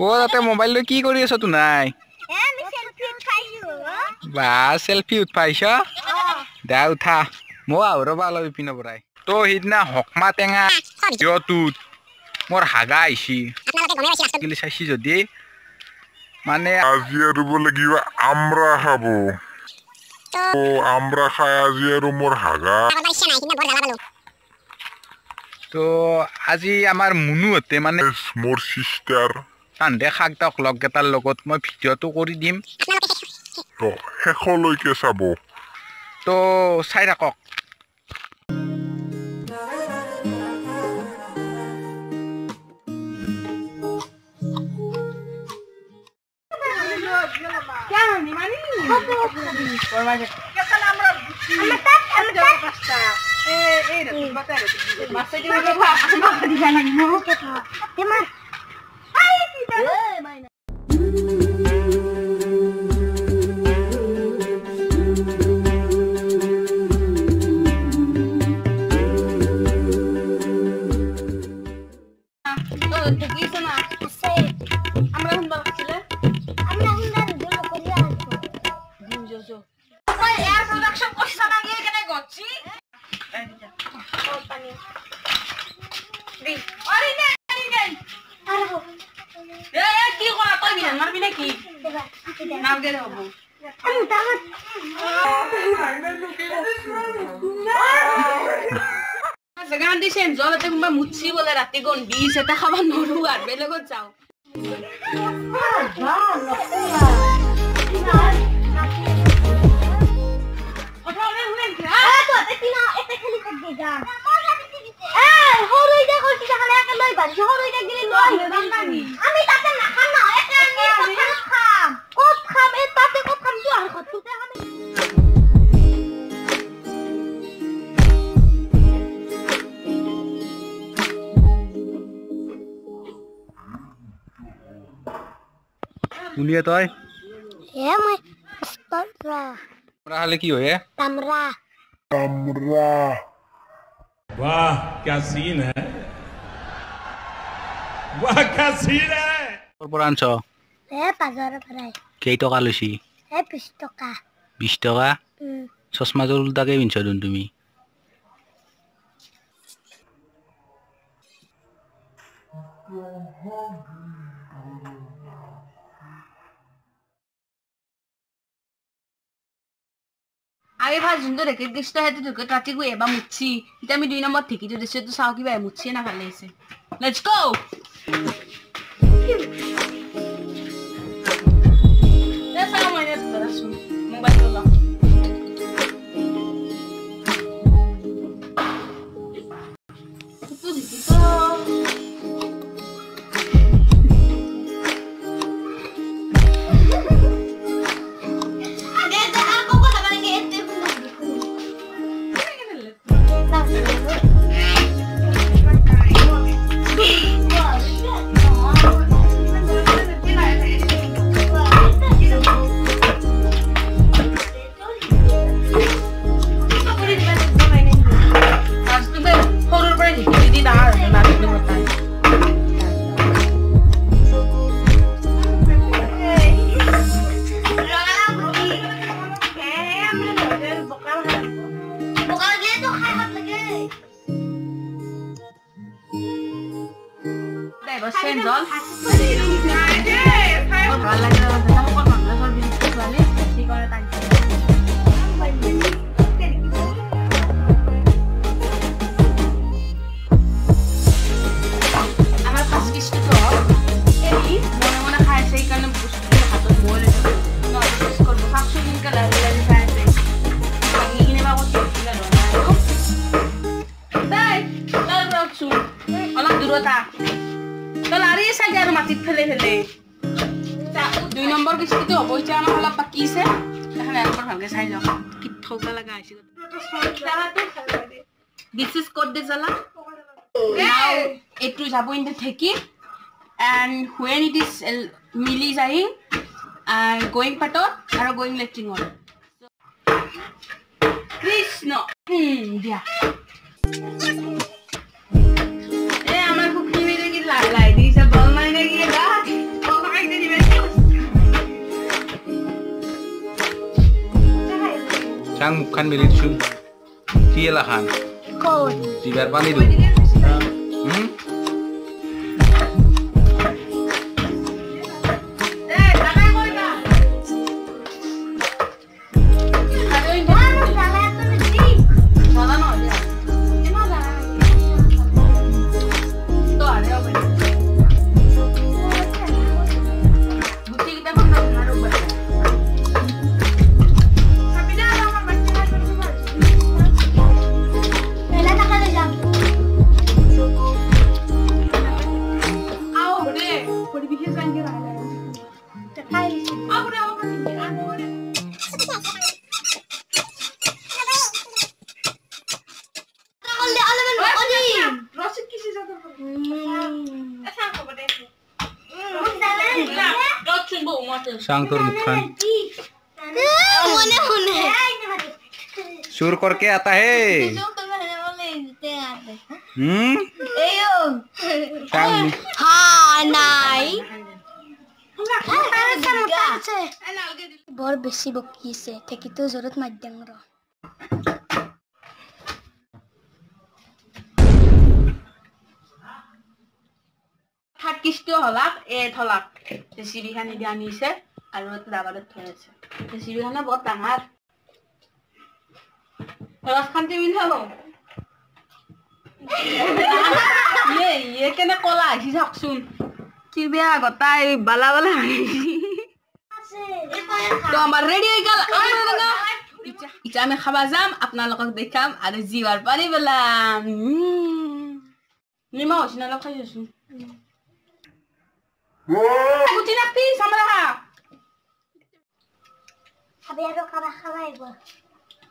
ও তাতে মোবাইল লৈ কি কৰি আছ তো নাই বা সেলফি উঠাইছ দা উঠা মই আহৰবা অলপ ইপিনৰ পৰাই তো সিদিনা হকমা টেঙা যতুত মোৰ হাগা আইছি গিলি চাইছি যদি মানে আজি আৰু বোলে কিবা আমৰা খাব তো আমৰা খাই আজি আৰু মোৰ হাগা তো আজি আমাৰ মুনুহতে মানে মোৰ সিস্টাৰ কান্ধে খাকটাক লগকেইটাৰ লগত মই ভিডিঅ'টো কৰি দিম তো শেষলৈকে চাব তো চাই থাকক क्या होनी मानी और माजे क्या चला हमरा हमरा पास्ता ए रे बता रे मासे के हम दिखा लगी हो के था ते मार हाय सीधा ए माइना तो देखी सुना से हमरा हम बखले हमरा यार प्रोडक्शन কষ্ট লাগে কেনে গচ্ছি পানি দি আরে নে আরে হো এ কি করা তুই বিনা মারবি নাকি নাম দে হবো আমি দাঁত সেখান দিছে জলতে কোনবা মুচ্ছি বলে রাতে গন্ডি সেটা খাবার নরু আর বেলেগত যাও শুনিয়ে তই এ মই তমৰা তোৰা হলে কি হয় তমৰা আমৰা वाह क्या सीन है वाह क्या सीन है তোৰ পৰ আনছ এ বাজাৰৰ পৰাই কেই টকা লৈছি এ 20 টকা 20 টকা চশমাযোৰ উল্টাকে পিনছ দুন তুমি আগে ভাল জুনটো দেখি দিছটা হেতু তোকে ৰাতি গৈ এবা মুচ্ছি ইতা আমি 2 নম্বৰ ঠিকি তো দিছে তো চাও কিবা মুচ্ছি না ভাল লাগিছে লেটস গো লেটস গো মানে তৰাসু মোবাইল ল তো দেখি তো Sendol. Oh, kalau kita mau kok nggak soal bisnis soalnya di kalau tanya. Amal pas kisah tu, ini mana kaya saya kan busuk atau boleh, nggak terus kalau vaksin ini kalau lagi saya lagi ini mau tidur loh. Dai, lalu vaksin, orang dulu tak. তো লারি সাইডে আর মাটিত ফেলে ফেলে 2 number কিস্তিটো হবইছে আমাৰ হলা পাকিছে তাহলে একবার ভালকে চাই যাও কি ঠকা লাগা আছে দিস ইজ কোড দে জালা নাও এটু যাব ইন দে থেকি এন্ড when it is মিলি যাইং and going patot are going lecturing on Krishna দিয়া আমার খুব কিনে দেখি লাই দিছে বল মাইনে গিয়ে গা sang mukan milit sun kila kan Kau. jibar pani du sang tur mukan sur करके आता है sang বৰ বেছি বকিছে থেকিতো জোৰত মাধ্যম ৰ থাক কিস্ত হলাক থলাক ৰেচিপি খানি দি আনিছে আৰু দাবাৰত থৈ আছে ৰেচিপি খানা বহুত ডাঙৰ ৰস খান্তি মিলাব ইয়ে কেনে কলা আহিছে চাওকচোন কি বেয়া গটাই বালা বালা তো আমাৰ ৰেডি হৈ গ'ল ইটা আমি খাবা যাম আপোনালোকক দেখাম আৰু জিৱাৰ পানী পেলাম নিমখ হৈছে অলপ খাই আছো গুটি নাপি চামৰা খাবি আৰু খাবাইব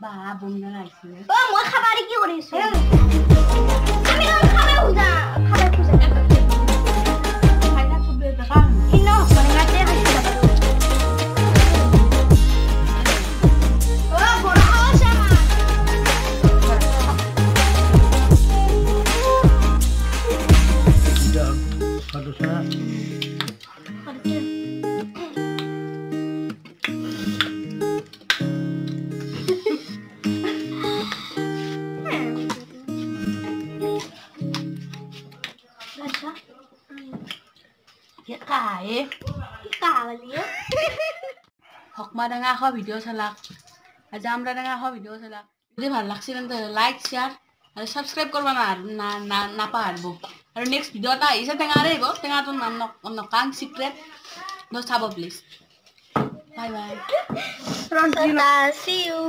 বা বন্ধা আহিছে মই খাবাৰি কি কৰিছো আমি খাবাই উজা খাবাই খুজা খাইনা খুব দেখা কিনো মনাতে খাইছো ও বড় আছে হকমা ডাঙা খোৱা ভিডিঅ' চালাক আজি আমৰা ডাঙা খোৱা ভিডিঅ' চালাক যদি ভাল লাগছে তেন্তে লাইক শেয়াৰ আৰু সাবস্ক্ৰাইব কৰবা না পাৰবো আৰু নেক্সট ভিডিওটা আহিছে টেঙাৰে আহিব টেঙাটোৰ নাম নকাং সিক্ৰেট ন চাব please bye bye see you